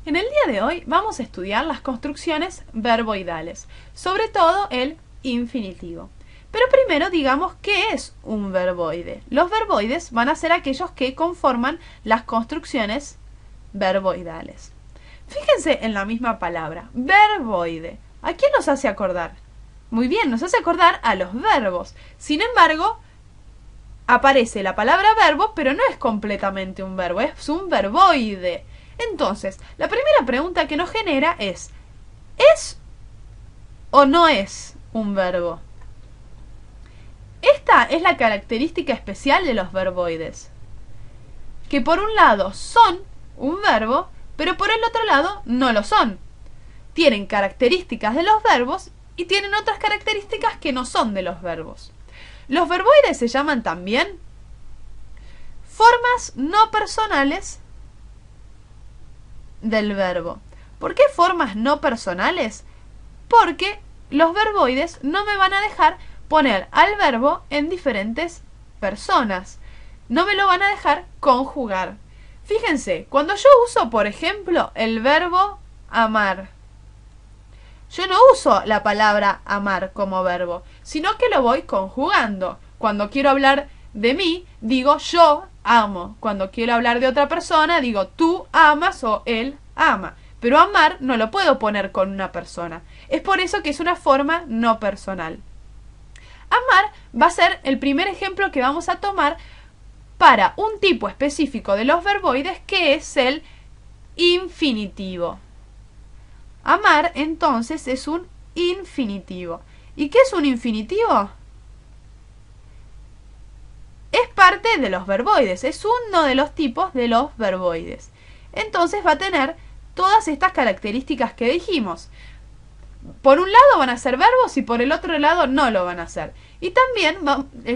En el día de hoy vamos a estudiar las construcciones verboidales, sobre todo el infinitivo. Pero primero digamos qué es un verboide. Los verboides van a ser aquellos que conforman las construcciones verboidales. Fíjense en la misma palabra, verboide. ¿A quién nos hace acordar? Muy bien, nos hace acordar a los verbos. Sin embargo, aparece la palabra verbo, pero no es completamente un verbo, es un verboide. Entonces, la primera pregunta que nos genera ¿es o no es un verbo? Esta es la característica especial de los verboides, que por un lado son un verbo, pero por el otro lado no lo son. Tienen características de los verbos y tienen otras características que no son de los verbos. Los verboides se llaman también formas no personales del verbo. ¿Por qué formas no personales? Porque los verboides no me van a dejar poner al verbo en diferentes personas. No me lo van a dejar conjugar. Fíjense, cuando yo uso, por ejemplo, el verbo amar, yo no uso la palabra amar como verbo, sino que lo voy conjugando. Cuando quiero hablar de mí, digo yo amo. Cuando quiero hablar de otra persona, digo tú amas o él ama. Pero amar no lo puedo poner con una persona. Es por eso que es una forma no personal. Amar va a ser el primer ejemplo que vamos a tomar para un tipo específico de los verboides, que es el infinitivo. Amar, entonces, es un infinitivo. ¿Y qué es un infinitivo? Es parte de los verboides, es uno de los tipos de los verboides. Entonces va a tener todas estas características que dijimos. Por un lado van a ser verbos y por el otro lado no lo van a hacer. Y también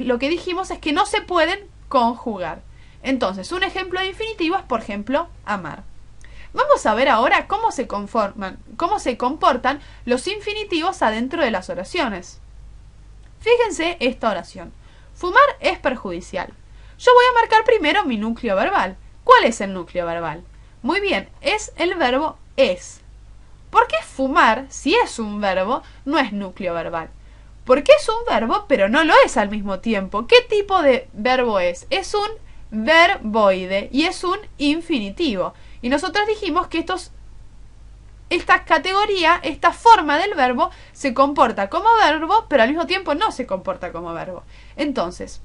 lo que dijimos es que no se pueden conjugar. Entonces, un ejemplo de infinitivo es, por ejemplo, amar. Vamos a ver ahora cómo se comportan los infinitivos adentro de las oraciones. Fíjense esta oración. Fumar es perjudicial. Yo voy a marcar primero mi núcleo verbal. ¿Cuál es el núcleo verbal? Muy bien, es el verbo es. ¿Por qué fumar, si es un verbo, no es núcleo verbal? Porque es un verbo, pero no lo es al mismo tiempo. ¿Qué tipo de verbo es? Es un verboide y es un infinitivo. Y nosotros dijimos que esta categoría, esta forma del verbo, se comporta como verbo, pero al mismo tiempo no se comporta como verbo. Entonces,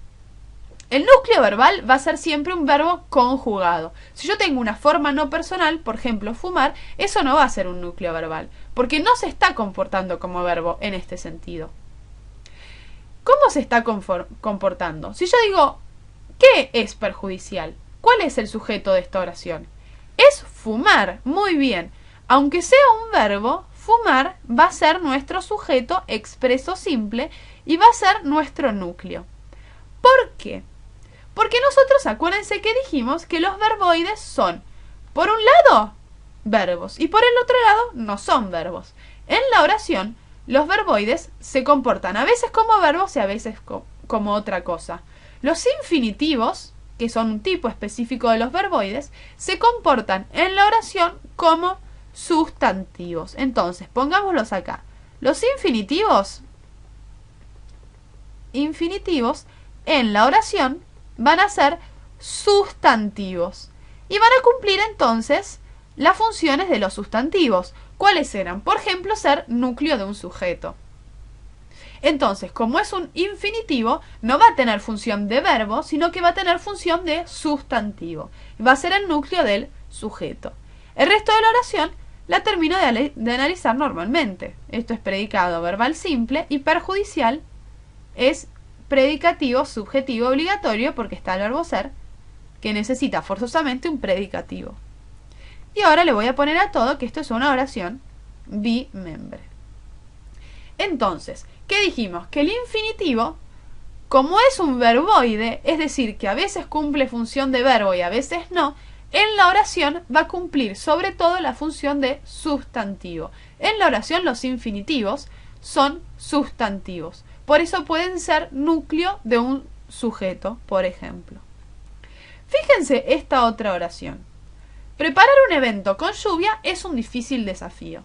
el núcleo verbal va a ser siempre un verbo conjugado. Si yo tengo una forma no personal, por ejemplo, fumar, eso no va a ser un núcleo verbal, porque no se está comportando como verbo en este sentido. ¿Cómo se está comportando? Si yo digo, ¿qué es perjudicial? ¿Cuál es el sujeto de esta oración? Es fumar. Muy bien. Aunque sea un verbo, fumar va a ser nuestro sujeto expreso simple y va a ser nuestro núcleo. ¿Por qué? Porque nosotros, acuérdense que dijimos que los verboides son, por un lado, verbos y por el otro lado no son verbos. En la oración, los verboides se comportan a veces como verbos y a veces como otra cosa. Los infinitivos, que son un tipo específico de los verboides, se comportan en la oración como sustantivos. Entonces, pongámoslos acá. Los infinitivos en la oración van a ser sustantivos y van a cumplir entonces las funciones de los sustantivos. ¿Cuáles eran? Por ejemplo, ser núcleo de un sujeto. Entonces, como es un infinitivo, no va a tener función de verbo, sino que va a tener función de sustantivo. Va a ser el núcleo del sujeto. El resto de la oración la termino de analizar normalmente. Esto es predicado verbal simple y perjudicial es predicativo subjetivo obligatorio, porque está el verbo ser, que necesita forzosamente un predicativo. Y ahora le voy a poner a todo que esto es una oración bimembre. Entonces, ¿qué dijimos? Que el infinitivo, como es un verboide, es decir, que a veces cumple función de verbo y a veces no, en la oración va a cumplir sobre todo la función de sustantivo. En la oración los infinitivos son sustantivos. Por eso pueden ser núcleo de un sujeto, por ejemplo. Fíjense esta otra oración. Preparar un evento con lluvia es un difícil desafío.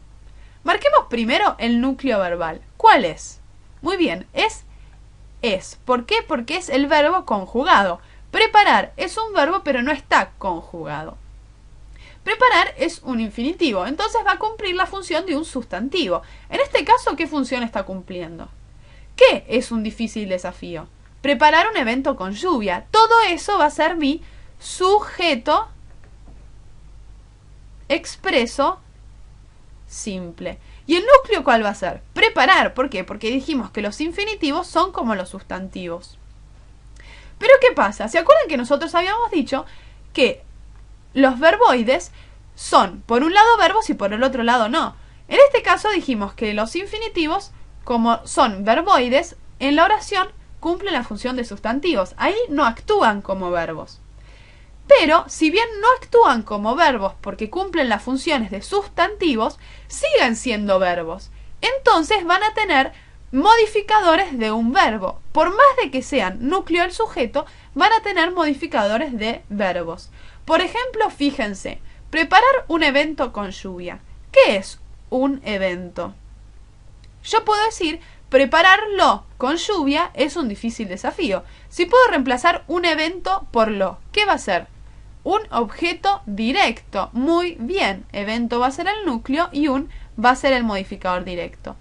Marquemos primero el núcleo verbal. ¿Cuál es? Muy bien, es. ¿Por qué? Porque es el verbo conjugado. Preparar es un verbo pero no está conjugado. Preparar es un infinitivo, entonces va a cumplir la función de un sustantivo. En este caso, ¿qué función está cumpliendo? ¿Qué es un difícil desafío? Preparar un evento con lluvia. Todo eso va a ser mi sujeto expreso simple. ¿Y el núcleo cuál va a ser? Preparar. ¿Por qué? Porque dijimos que los infinitivos son como los sustantivos. Pero ¿qué pasa? ¿Se acuerdan que nosotros habíamos dicho que los verboides son por un lado verbos y por el otro lado no? En este caso dijimos que los infinitivos, como son verboides, en la oración cumplen la función de sustantivos. Ahí no actúan como verbos. Pero, si bien no actúan como verbos porque cumplen las funciones de sustantivos, siguen siendo verbos. Entonces van a tener modificadores de un verbo. Por más de que sean núcleo del sujeto, van a tener modificadores de verbos. Por ejemplo, fíjense, preparar un evento con lluvia. ¿Qué es un evento? Yo puedo decir, prepararlo con lluvia es un difícil desafío. Si puedo reemplazar un evento por lo, ¿qué va a ser? Un objeto directo. Muy bien, evento va a ser el núcleo y un va a ser el modificador directo.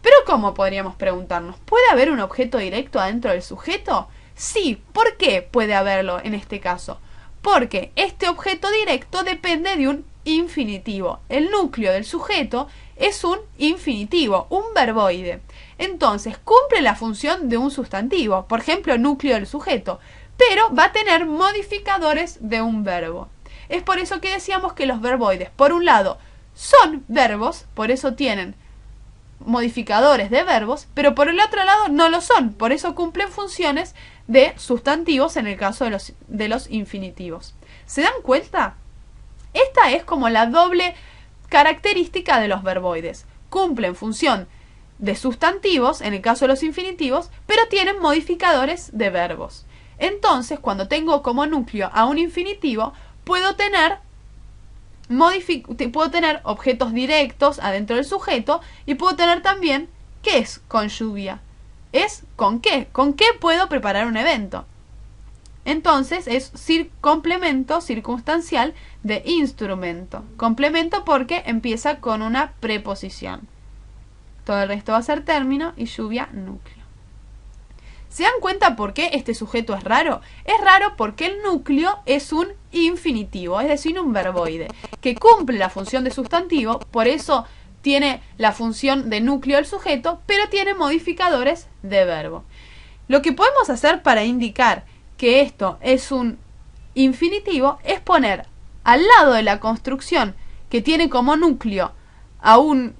Pero ¿cómo podríamos preguntarnos? ¿Puede haber un objeto directo adentro del sujeto? Sí, ¿por qué puede haberlo en este caso? Porque este objeto directo depende de un infinitivo. El núcleo del sujeto es un infinitivo, un verboide. Entonces, cumple la función de un sustantivo, por ejemplo, núcleo del sujeto, pero va a tener modificadores de un verbo. Es por eso que decíamos que los verboides, por un lado, son verbos, por eso tienen modificadores de verbos, pero por el otro lado no lo son, por eso cumplen funciones de sustantivos en el caso de los infinitivos. ¿Se dan cuenta? Esta es como la doble característica de los verboides. Cumplen función de sustantivos, en el caso de los infinitivos, pero tienen modificadores de verbos. Entonces, cuando tengo como núcleo a un infinitivo, puedo tener objetos directos adentro del sujeto y puedo tener también, ¿qué es con lluvia? Es ¿con qué? ¿Con qué puedo preparar un evento? Entonces es complemento circunstancial de instrumento. Complemento porque empieza con una preposición. Todo el resto va a ser término y lluvia núcleo. ¿Se dan cuenta por qué este sujeto es raro? Es raro porque el núcleo es un infinitivo, es decir, un verboide, que cumple la función de sustantivo, por eso tiene la función de núcleo del sujeto, pero tiene modificadores de verbo. Lo que podemos hacer para indicar que esto es un infinitivo es poner al lado de la construcción que tiene como núcleo a un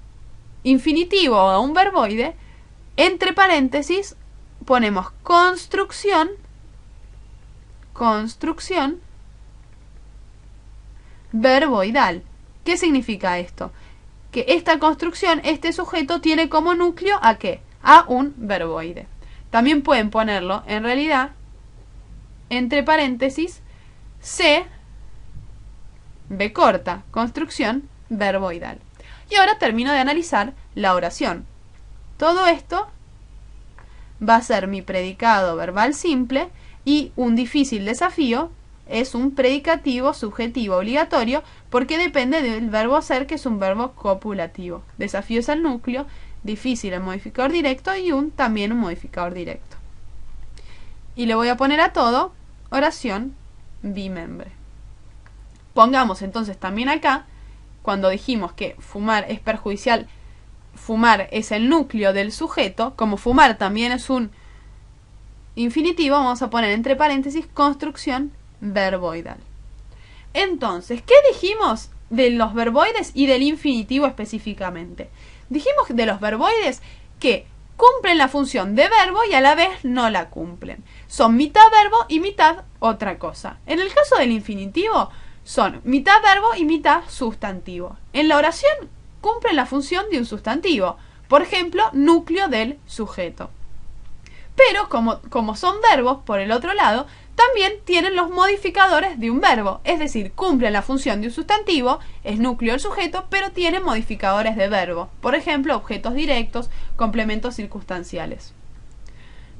infinitivo o a un verboide, entre paréntesis, ponemos construcción verboidal. ¿Qué significa esto? Que esta construcción, este sujeto, tiene como núcleo ¿a qué? A un verboide. También pueden ponerlo, en realidad, entre paréntesis, C, B corta, construcción verboidal. Y ahora termino de analizar la oración. Todo esto va a ser mi predicado verbal simple y un difícil desafío es un predicativo subjetivo obligatorio porque depende del verbo ser, que es un verbo copulativo. Desafío es el núcleo, difícil el modificador directo y también un modificador directo. Y le voy a poner a todo oración bimembre. Pongamos entonces también acá, cuando dijimos que fumar es perjudicial, fumar es el núcleo del sujeto, como fumar también es un infinitivo, vamos a poner entre paréntesis construcción verboidal. Entonces, ¿qué dijimos de los verboides y del infinitivo específicamente? Dijimos de los verboides que cumplen la función de verbo y a la vez no la cumplen. Son mitad verbo y mitad otra cosa. En el caso del infinitivo, son mitad verbo y mitad sustantivo. En la oración cumplen la función de un sustantivo, por ejemplo, núcleo del sujeto. Pero como son verbos, por el otro lado, También tienen los modificadores de un verbo, es decir, cumplen la función de un sustantivo, es núcleo el sujeto, pero tienen modificadores de verbo. Por ejemplo, objetos directos, complementos circunstanciales.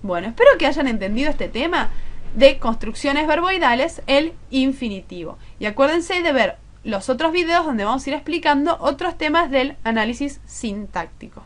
Bueno, espero que hayan entendido este tema de construcciones verboidales, el infinitivo. Y acuérdense de ver los otros videos donde vamos a ir explicando otros temas del análisis sintáctico.